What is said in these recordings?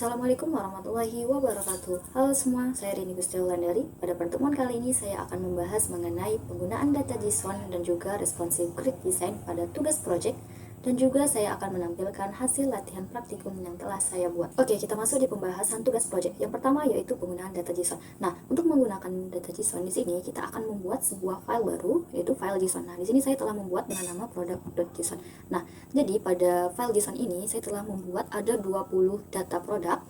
Assalamualaikum warahmatullahi wabarakatuh. Halo semua, saya Rini Gustiawandari. Pada pertemuan kali ini saya akan membahas mengenai penggunaan data JSON dan juga responsive grid design pada tugas project, dan juga saya akan menampilkan hasil latihan praktikum yang telah saya buat. Oke, kita masuk di pembahasan tugas project. Yang pertama yaitu penggunaan data JSON. Nah, untuk menggunakan data JSON di sini kita akan membuat sebuah file baru yaitu file JSON. Nah, di sini saya telah membuat dengan nama product.json. Nah, jadi pada file JSON ini saya telah membuat ada 20 data produk.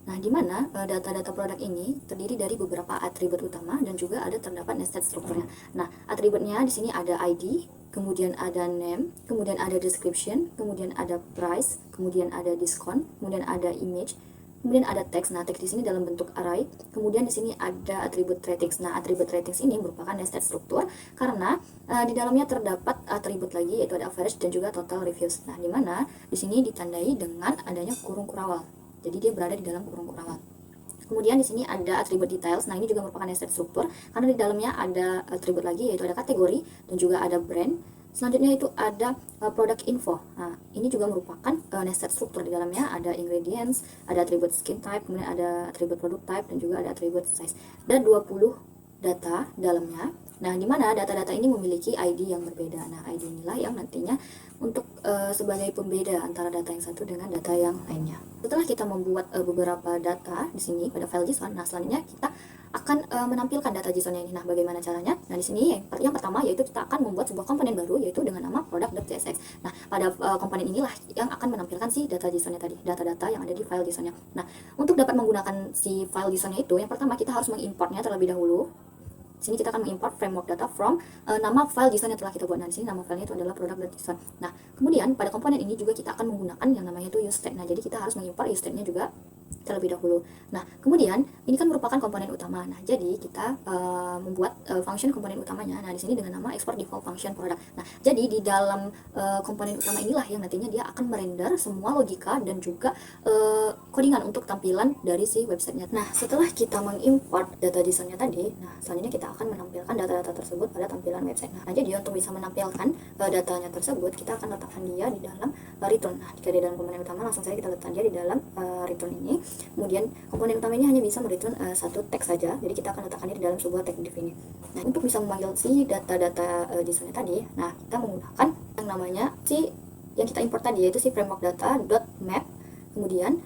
Nah, di mana data-data produk ini terdiri dari beberapa atribut utama dan juga ada terdapat nested strukturnya. Nah, atributnya di sini ada ID, kemudian ada name, kemudian ada description, kemudian ada price, kemudian ada discount, kemudian ada image, kemudian ada teks. Nah, teks di sini dalam bentuk array. Kemudian di sini ada atribut ratings. Nah, atribut ratings ini merupakan nested struktur karena di dalamnya terdapat atribut lagi yaitu ada average dan juga total reviews. Nah, di mana di sini ditandai dengan adanya kurung kurawal. Jadi dia berada di dalam kurung kurawal. Kemudian di sini ada atribut details. Nah, ini juga merupakan nested struktur karena di dalamnya ada atribut lagi yaitu ada kategori dan juga ada brand. Selanjutnya itu ada product info. Nah, ini juga merupakan nested struktur. Di dalamnya ada ingredients, ada atribut skin type, kemudian ada atribut product type dan juga ada atribut size. Dan 20 data dalamnya. Nah, di mana data-data ini memiliki ID yang berbeda. Nah, ID inilah yang nantinya untuk sebagai pembeda antara data yang satu dengan data yang lainnya. Setelah kita membuat beberapa data di sini pada file JSON, nah selanjutnya kita akan menampilkan data JSON-nya ini. Nah, bagaimana caranya? Nah, di sini yang pertama yaitu kita akan membuat sebuah komponen baru yaitu dengan nama product.csx. Nah, pada komponen inilah yang akan menampilkan si data JSON-nya tadi, data-data yang ada di file JSON-nya. Nah, untuk dapat menggunakan si file JSON-nya itu, yang pertama kita harus mengimportnya terlebih dahulu. Sini kita akan mengimport framework data from nama file JSON yang telah kita buat. Nah, di sini nama filenya itu adalah product.json. Nah, kemudian pada komponen ini juga kita akan menggunakan yang namanya itu useState. Nah, jadi kita harus mengimport useState-nya juga terlebih dahulu. Nah, kemudian ini kan merupakan komponen utama. Nah, jadi kita membuat function komponen utamanya. Nah, di sini dengan nama export default function product. Nah, jadi di dalam komponen utama inilah yang nantinya dia akan merender semua logika dan juga codingan untuk tampilan dari si websitenya. Nah, setelah kita mengimport data JSON-nya tadi, nah selanjutnya kita akan menampilkan data-data tersebut pada tampilan website. Nah, jadi untuk bisa menampilkan datanya tersebut, kita akan letakkan dia di dalam return. Nah, jika di dalam komponen utama, langsung saja kita letakkan dia di dalam return ini. Kemudian komponen utama ini hanya bisa mereturn satu teks saja, jadi kita akan letakkannya di dalam sebuah tag div ini. Nah, untuk bisa memanggil si data-data JSON-nya tadi, nah kita menggunakan yang namanya si yang kita import tadi yaitu si framework data.map. Kemudian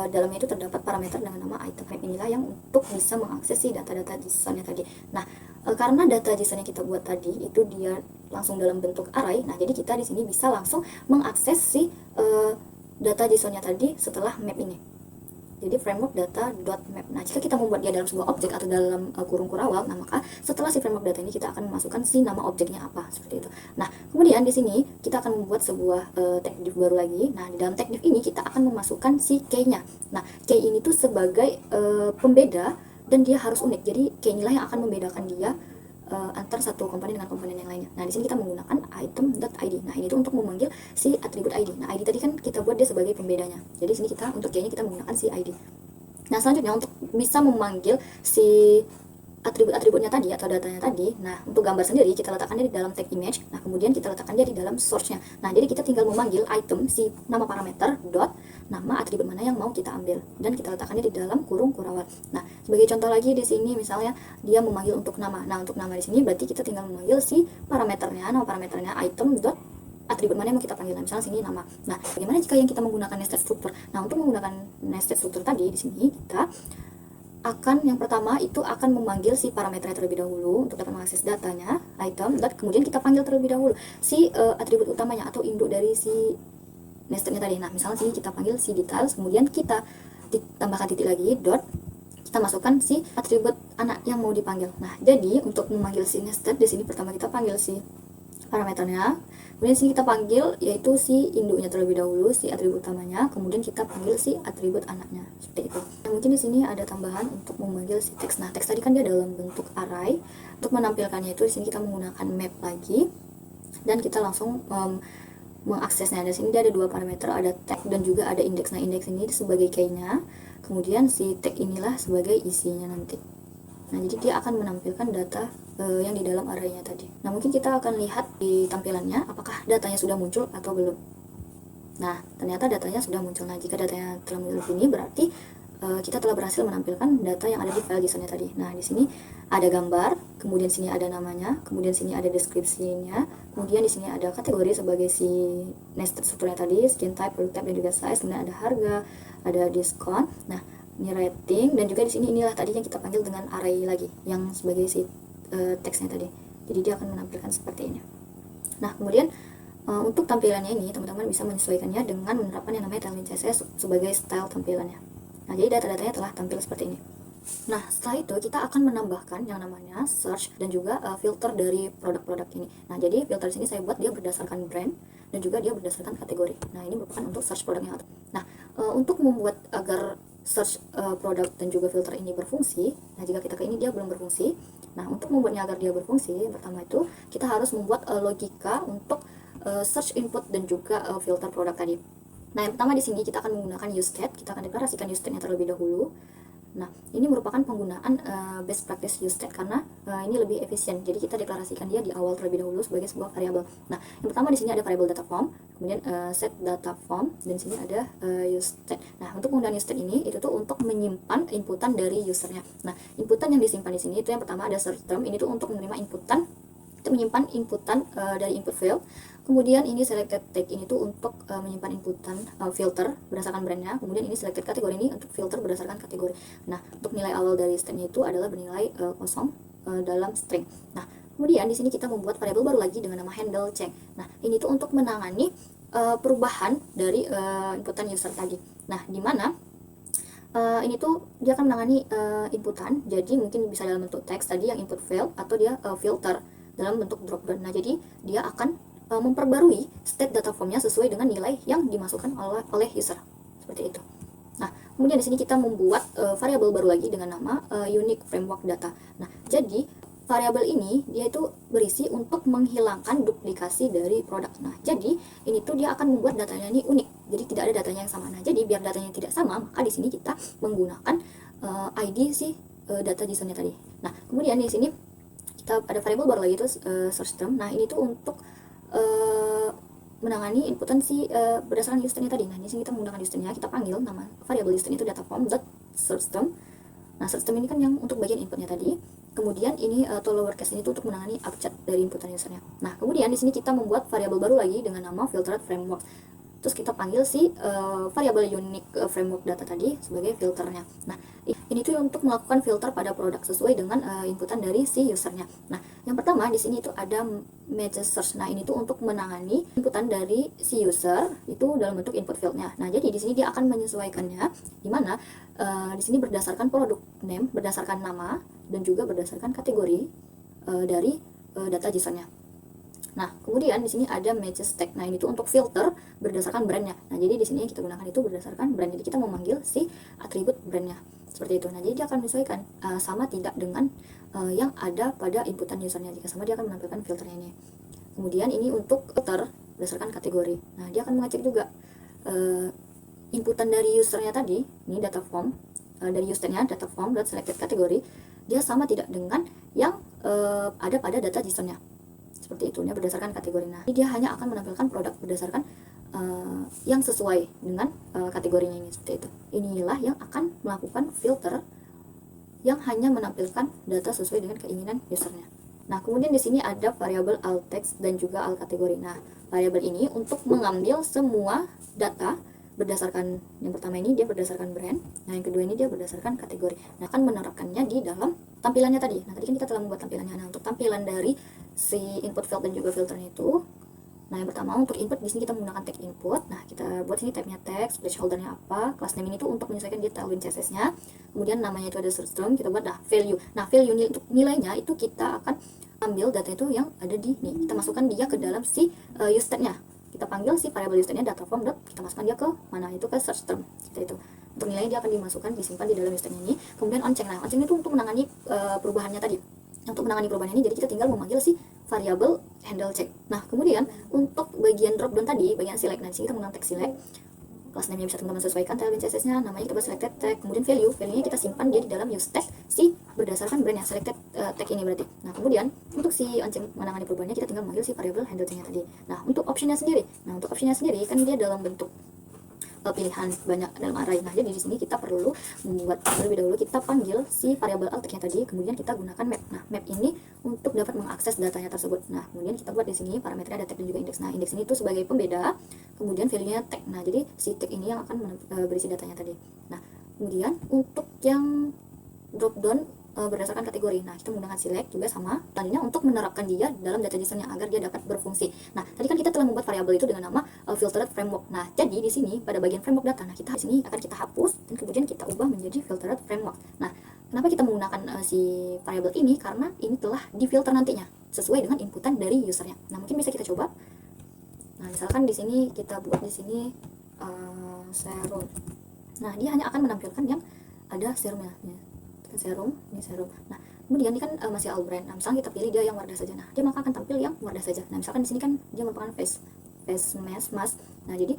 dalamnya itu terdapat parameter dengan nama item. Map inilah yang untuk bisa mengakses si data-data JSON-nya tadi. Nah, karena data JSON yang kita buat tadi itu dia langsung dalam bentuk array, nah jadi kita di sini bisa langsung mengakses si data JSON-nya tadi setelah map ini. Jadi framework data.map. Nah, jika kita membuat dia dalam sebuah objek atau dalam kurung kurawal, nah maka setelah si framework data ini kita akan memasukkan si nama objeknya apa, seperti itu. Nah, kemudian di sini kita akan membuat sebuah tag div baru lagi. Nah, di dalam tag div ini kita akan memasukkan si key-nya. Nah, key ini tuh sebagai pembeda dan dia harus unik. Jadi key inilah yang akan membedakan dia antar satu komponen dengan komponen yang lainnya. Nah, di sini kita menggunakan item.id. Nah, ini tuh untuk memanggil si atribut ID. Nah, ID tadi kan kita buat dia sebagai pembedanya. Jadi di sini kita untuk key-nya kita menggunakan si ID. Nah, selanjutnya untuk bisa memanggil si atribut-atributnya tadi atau datanya tadi, nah untuk gambar sendiri kita letakkannya di dalam tag image. Nah, kemudian kita letakkan dia di dalam source-nya. Nah, jadi kita tinggal memanggil item si nama parameter dot nama atribut mana yang mau kita ambil dan kita letakkannya di dalam kurung kurawal. Nah, sebagai contoh lagi di sini misalnya dia memanggil untuk nama. Nah, untuk nama di sini berarti kita tinggal memanggil si parameternya, nama parameternya item dot atribut mana yang mau kita panggil. Nah, misalnya sini nama. Nah, bagaimana jika yang kita menggunakan nested struktur? Nah, untuk menggunakan nested struktur tadi di sini kita akan yang pertama itu akan memanggil si parameternya terlebih dahulu untuk dapat mengakses datanya item, dan kemudian kita panggil terlebih dahulu si atribut utamanya atau induk dari si nestednya tadi. Nah, misalnya sini kita panggil si details, kemudian kita ditambahkan titik lagi dot, kita masukkan si atribut anak yang mau dipanggil. Nah, jadi untuk memanggil si nested di sini pertama kita panggil si parameternya, kemudian sini kita panggil yaitu si induknya terlebih dahulu, si atribut utamanya, kemudian kita panggil si atribut anaknya, seperti itu. Nah, mungkin di sini ada tambahan untuk memanggil si teks. Nah, teks tadi kan dia dalam bentuk array. Untuk menampilkannya itu di sini kita menggunakan map lagi dan kita langsung mengaksesnya. Di sini dia ada dua parameter, ada tag dan juga ada index. Nah, index ini sebagai key-nya, kemudian si tag inilah sebagai isinya nanti. Nah, jadi dia akan menampilkan data yang di dalam array-nya tadi. Nah, mungkin kita akan lihat di tampilannya apakah datanya sudah muncul atau belum. Nah, ternyata datanya sudah muncul. Nah, jika datanya telah muncul begini, berarti kita telah berhasil menampilkan data yang ada di file JSON-nya tadi. Nah, di sini ada gambar, kemudian sini ada namanya, kemudian sini ada deskripsinya, kemudian di sini ada kategori sebagai si nested strukturnya tadi, skin type, product type, dan juga size, kemudian ada harga, ada diskon. Nah, ini rating, dan juga di sini inilah tadi yang kita panggil dengan array lagi, yang sebagai si teksnya tadi. Jadi dia akan menampilkan seperti ini. Nah, kemudian untuk tampilannya ini teman-teman bisa menyesuaikannya dengan menerapkan yang namanya Tailwind CSS sebagai style tampilannya. Nah, jadi data-datanya telah tampil seperti ini. Nah, setelah itu kita akan menambahkan yang namanya search dan juga filter dari produk-produk ini. Nah, jadi filter sini saya buat dia berdasarkan brand dan juga dia berdasarkan kategori. Nah, ini merupakan untuk search produknya. Nah, untuk membuat agar search produk dan juga filter ini berfungsi, nah jika kita ke ini dia belum berfungsi. Nah, untuk membuatnya agar dia berfungsi, yang pertama itu kita harus membuat logika untuk search input dan juga filter produk tadi. Nah, yang pertama di sini kita akan menggunakan useStat. Kita akan deklarasikan useStatnya terlebih dahulu. Nah, ini merupakan penggunaan best practice useStat karena ini lebih efisien. Jadi kita deklarasikan dia di awal terlebih dahulu sebagai sebuah variabel. Nah, yang pertama di sini ada variabel data form, kemudian set data form, dan sini ada useStat. Nah, untuk penggunaan useStat ini itu tuh untuk menyimpan inputan dari usernya. Nah, inputan yang disimpan di sini itu yang pertama ada search term. Ini tuh untuk menerima inputan, itu menyimpan inputan dari input field. Kemudian ini selected tag ini tuh untuk menyimpan inputan filter berdasarkan brandnya. Kemudian ini selected kategori ini untuk filter berdasarkan kategori. Nah, untuk nilai awal dari stringnya itu adalah bernilai kosong dalam string. Nah, kemudian di sini kita membuat variabel baru lagi dengan nama handle check. Nah, ini tuh untuk menangani perubahan dari inputan user tadi. Nah, di mana ini tuh dia akan menangani inputan. Jadi mungkin bisa dalam bentuk teks tadi yang input field, atau dia filter dalam bentuk drop down. Nah, jadi dia akan memperbarui state data formnya sesuai dengan nilai yang dimasukkan oleh user, seperti itu. Nah, kemudian di sini kita membuat variabel baru lagi dengan nama unique framework data. Nah, jadi variabel ini dia itu berisi untuk menghilangkan duplikasi dari produk. Nah, jadi ini tuh dia akan membuat datanya ini unik. Jadi tidak ada datanya yang sama. Nah, jadi biar datanya tidak sama, maka di sini kita menggunakan ID si data JSON-nya tadi. Nah, kemudian di sini kita ada variabel baru lagi itu search term. Nah, ini tuh untuk menangani inputan si berdasarkan usernya tadi. Nah, di sini kita menggunakan usernya, kita panggil nama variabel user itu data form dot search term. Nah, search term ini kan yang untuk bagian inputnya tadi. Kemudian ini to lowercase ini tuh untuk menangani abjad dari inputan usernya. Nah, kemudian di sini kita membuat variabel baru lagi dengan nama filtered framework. Terus kita panggil si variabel unique framework data tadi sebagai filternya. Nah, ini tuh untuk melakukan filter pada produk sesuai dengan inputan dari si usernya. Nah, yang pertama di sini itu ada match search. Nah, ini tuh untuk menangani inputan dari si user itu dalam bentuk input fieldnya. Nah, jadi di sini dia akan menyesuaikannya, di mana di sini berdasarkan produk name, berdasarkan nama, dan juga berdasarkan kategori dari data JSON-nya. Nah, kemudian di sini ada matches tag. Nah, ini tuh untuk filter berdasarkan brandnya. Nah, jadi di sini yang kita gunakan itu berdasarkan brand. Jadi kita memanggil si atribut brandnya seperti itu. Nah, jadi dia akan menyesuaikan sama tidak dengan yang ada pada inputan usernya. Jika sama, dia akan menampilkan filternya ini. Kemudian ini untuk filter berdasarkan kategori. Nah, dia akan mengecek juga inputan dari usernya tadi. Ini data form dari usernya data form dot selected kategori. Dia sama tidak dengan yang ada pada data JSON-nya. Seperti itu, ya, berdasarkan kategori. Nah, dia hanya akan menampilkan produk berdasarkan yang sesuai dengan kategorinya ini, seperti itu. Inilah yang akan melakukan filter yang hanya menampilkan data sesuai dengan keinginan usernya. Nah, kemudian di sini ada variabel alt text dan juga alt kategori. Nah, variabel ini untuk mengambil semua data berdasarkan, yang pertama ini dia berdasarkan brand, nah yang kedua ini dia berdasarkan kategori. Nah, akan menerapkannya di dalam tampilannya tadi. Nah, tadi kan kita telah membuat tampilannya. Nah, untuk tampilan dari si input field dan juga filternya itu, nah yang pertama untuk input di sini kita menggunakan tag input. Nah, kita buat sini tagnya text, placeholdernya apa, class name ini tuh untuk menyesuaikan dia Tailwind CSS-nya. Kemudian namanya itu ada search term, kita buat value. Nah, value untuk nilainya itu kita akan ambil data itu yang ada di ini. Kita masukkan dia ke dalam si useStat-nya. Kita panggil si variabel useStat-nya data form dot, kita masukkan dia ke mana, itu ke search term. Seperti itu. Untuk nilainya dia akan dimasukkan, disimpan di dalam useStat-nya ini. Kemudian onCheck. Nah, onCheck itu untuk menangani perubahannya tadi. Untuk menangani perubahan ini, jadi kita tinggal memanggil si variabel handle check. Nah, kemudian untuk bagian drop down tadi, bagian select, nah di sini kita menggunakan tag select. Class name-nya bisa teman-teman sesuaikan, Tailwind CSS-nya, namanya kita buat selected tag, kemudian value-nya kita simpan dia di dalam use tag si berdasarkan brand yang selected tag ini berarti. Nah, kemudian untuk si onceng menangani perubahannya kita tinggal manggil si variable handle tag-nya tadi. Nah, untuk optionnya sendiri kan dia dalam bentuk pilihan banyak dalam array. Nah, jadi di sini kita perlu membuat terlebih dahulu, kita panggil si variabel alt-nya tadi, kemudian kita gunakan map. Nah, map ini untuk dapat mengakses datanya tersebut. Nah, kemudian kita buat di sini parameternya ada tag dan juga indeks. Nah, indeks ini itu sebagai pembeda, kemudian value-nya tag. Nah, jadi si tag ini yang akan berisi datanya tadi. Nah, kemudian untuk yang drop down berdasarkan kategori. Nah, kita menggunakan select juga sama tadinya untuk menerapkan dia dalam data JSON-nya agar dia dapat berfungsi. Nah, tadi kan kita telah membuat variabel itu dengan nama filtered framework. Nah, jadi di sini pada bagian framework data, nah kita di sini akan kita hapus dan kemudian kita ubah menjadi filtered framework. Nah, kenapa kita menggunakan si variabel ini? Karena ini telah difilter nantinya sesuai dengan inputan dari usernya. Nah, mungkin bisa kita coba. Nah, misalkan di sini kita buat di sini serum. Nah, dia hanya akan menampilkan yang ada serumnya. Serum, ini serum. Nah, kemudian ini kan masih all brand. Nah, misalnya kita pilih dia yang Wardah saja. Nah, dia maka akan tampil yang Wardah saja. Nah, misalkan di sini kan dia merupakan face mask. Nah, jadi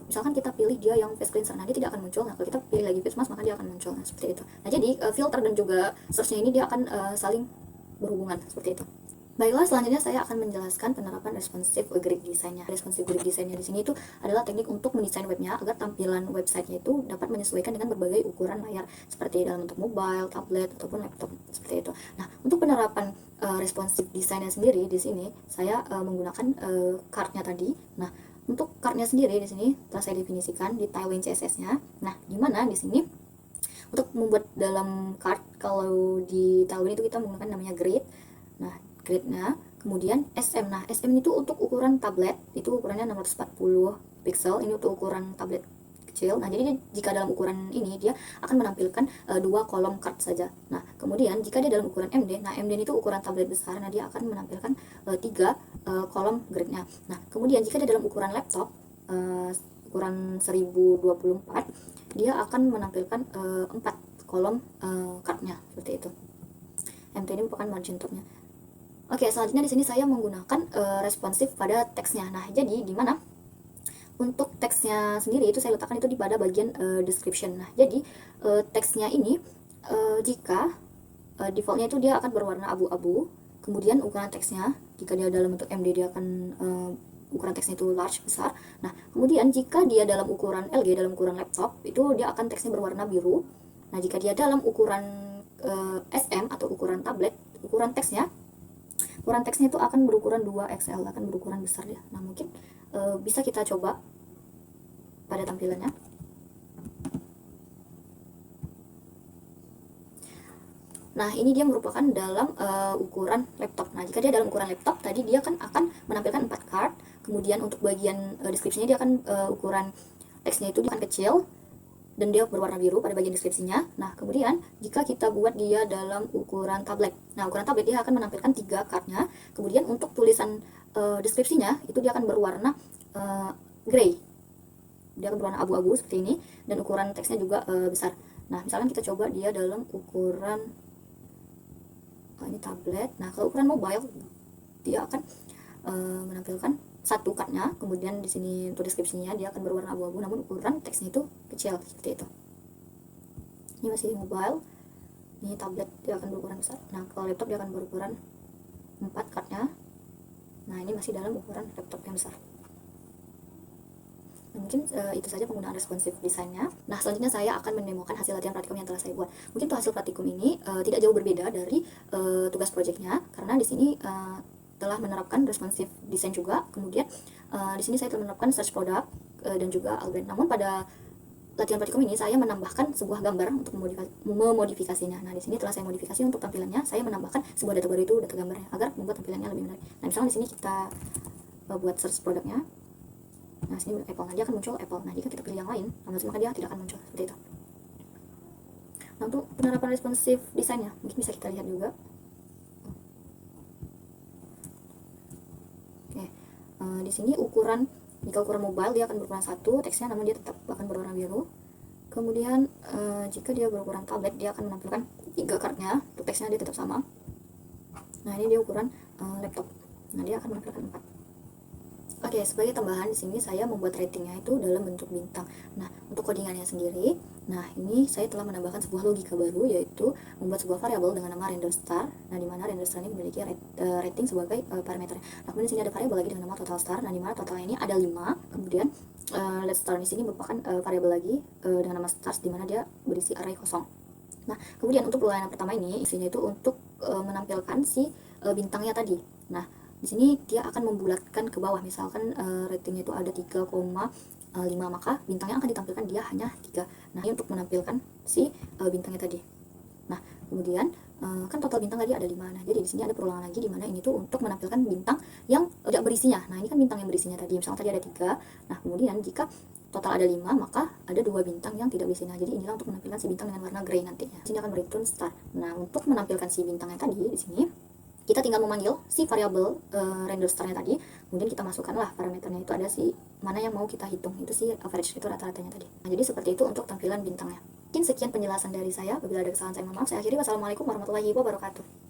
misalkan kita pilih dia yang face cleanser, nah dia tidak akan muncul. Nah, kalau kita pilih lagi face mask maka dia akan muncul. Nah, seperti itu. Nah, jadi filter dan juga search-nya ini dia akan saling berhubungan seperti itu. Baiklah, selanjutnya saya akan menjelaskan penerapan responsive grid design-nya. Responsive grid design-nya di sini itu adalah teknik untuk mendesain webnya agar tampilan website-nya itu dapat menyesuaikan dengan berbagai ukuran layar seperti dalam bentuk mobile, tablet ataupun laptop seperti itu. Nah, untuk penerapan responsive design-nya sendiri di sini saya menggunakan card-nya tadi. Nah, untuk card-nya sendiri di sini telah saya definisikan di Tailwind CSS-nya. Nah, di mana di sini untuk membuat dalam card, kalau di Tailwind itu kita menggunakan namanya grid. Nah, gridnya kemudian SM. Nah, SM itu untuk ukuran tablet, itu ukurannya 640 pixel. Ini untuk ukuran tablet kecil. Nah, jadi jika dalam ukuran ini dia akan menampilkan 2 kolom card saja. Nah, kemudian jika dia dalam ukuran MD, nah MD itu ukuran tablet besar, nah dia akan menampilkan 3 kolom gridnya. Nah, kemudian jika dia dalam ukuran laptop ukuran 1024, dia akan menampilkan 4 kolom cardnya seperti itu. MT ini merupakan margin topnya. Oke, selanjutnya di sini saya menggunakan responsif pada teksnya. Nah, jadi di mana untuk teksnya sendiri itu saya letakkan itu di pada bagian description. Nah, jadi teksnya ini jika defaultnya itu dia akan berwarna abu-abu. Kemudian ukuran teksnya jika dia dalam bentuk MD dia akan ukuran teksnya itu large, besar. Nah, kemudian jika dia dalam ukuran LG, dalam ukuran laptop, itu dia akan teksnya berwarna biru. Nah, jika dia dalam ukuran SM atau ukuran tablet, ukuran teksnya itu akan berukuran 2XL, akan berukuran besar ya. Nah, mungkin bisa kita coba pada tampilannya. Nah, ini dia merupakan dalam ukuran laptop. Nah, jika dia dalam ukuran laptop, tadi dia kan akan menampilkan 4 card. Kemudian untuk bagian deskripsinya dia akan ukuran teksnya itu dia akan kecil dan dia berwarna biru pada bagian deskripsinya. Nah, kemudian jika kita buat dia dalam ukuran tablet, nah ukuran tablet dia akan menampilkan 3 cardnya. Kemudian untuk tulisan deskripsinya itu dia akan berwarna gray, dia akan berwarna abu-abu seperti ini, dan ukuran teksnya juga besar. Nah, misalkan kita coba dia dalam ukuran ini tablet. Nah, kalau ukuran mobile dia akan menampilkan 1 cardnya, kemudian di sini untuk deskripsinya dia akan berwarna abu-abu, namun ukuran teksnya itu kecil seperti itu. Ini masih mobile, ini tablet dia akan berukuran besar. Nah, kalau laptop dia akan berukuran 4 cardnya. Nah, ini masih dalam ukuran laptop yang besar. Nah, mungkin itu saja penggunaan responsive desainnya. Nah, selanjutnya saya akan mendemokan hasil latihan praktikum yang telah saya buat. Mungkin untuk hasil praktikum ini tidak jauh berbeda dari tugas proyeknya, karena di sini telah menerapkan responsive design juga. Kemudian di sini saya telah menerapkan search product dan juga Albrand. Namun pada latihan praktikum ini saya menambahkan sebuah gambar untuk memodifikasinya. Nah, di sini telah saya modifikasi untuk tampilannya. Saya menambahkan sebuah data baru, itu data gambarnya, agar membuat tampilannya lebih menarik. Nah, misalnya di sini kita buat search produknya. Nah, sini Apple, nah dia akan muncul Apple. Nah, jika kita pilih yang lain, maka dia tidak akan muncul seperti itu. Nah, untuk penerapan responsive desainnya mungkin bisa kita lihat juga. Di sini jika ukuran mobile dia akan berukuran 1 teksnya, namun dia tetap akan berwarna biru. Kemudian jika dia berukuran tablet dia akan menampilkan 3 cardnya, untuk teksnya dia tetap sama. Nah, ini dia ukuran laptop. Nah, dia akan menampilkan 4. Oke, sebagai tambahan di sini saya membuat ratingnya itu dalam bentuk bintang. Nah, untuk codingannya sendiri, nah ini saya telah menambahkan sebuah logika baru, yaitu membuat sebuah variabel dengan nama render star. Nah, di mana render star ini memiliki rating sebagai parameter. Nah, kemudian di sini ada variabel lagi dengan nama total star. Nah, di mana totalnya ini ada 5. Kemudian let star di sini merupakan variabel lagi dengan nama stars, di mana dia berisi array kosong. Nah, kemudian untuk pelayanan pertama ini isinya itu untuk menampilkan si bintangnya tadi. Nah, di sini dia akan membulatkan ke bawah, misalkan ratingnya itu ada 3,5, maka bintangnya akan ditampilkan dia hanya 3. Nah, ini untuk menampilkan si bintangnya tadi. Nah, kemudian kan total bintang tadi ada 5. Nah, jadi di sini ada perulangan lagi, di mana ini tuh untuk menampilkan bintang yang tidak berisinya. Nah, ini kan bintang yang berisinya tadi, misalkan tadi ada 3. Nah, kemudian jika total ada 5, maka ada 2 bintang yang tidak berisinya. Jadi inilah untuk menampilkan si bintang dengan warna gray nantinya. Di sini akan return star. Nah, untuk menampilkan si bintangnya tadi di sini kita tinggal memanggil si variabel render starnya tadi, kemudian kita masukkanlah parameternya, itu ada si mana yang mau kita hitung, itu si average, itu rata-ratanya tadi. Nah, jadi seperti itu untuk tampilan bintangnya. Mungkin sekian penjelasan dari saya. Apabila ada kesalahan saya mohon maaf. Saya akhiri. Wassalamualaikum warahmatullahi wabarakatuh.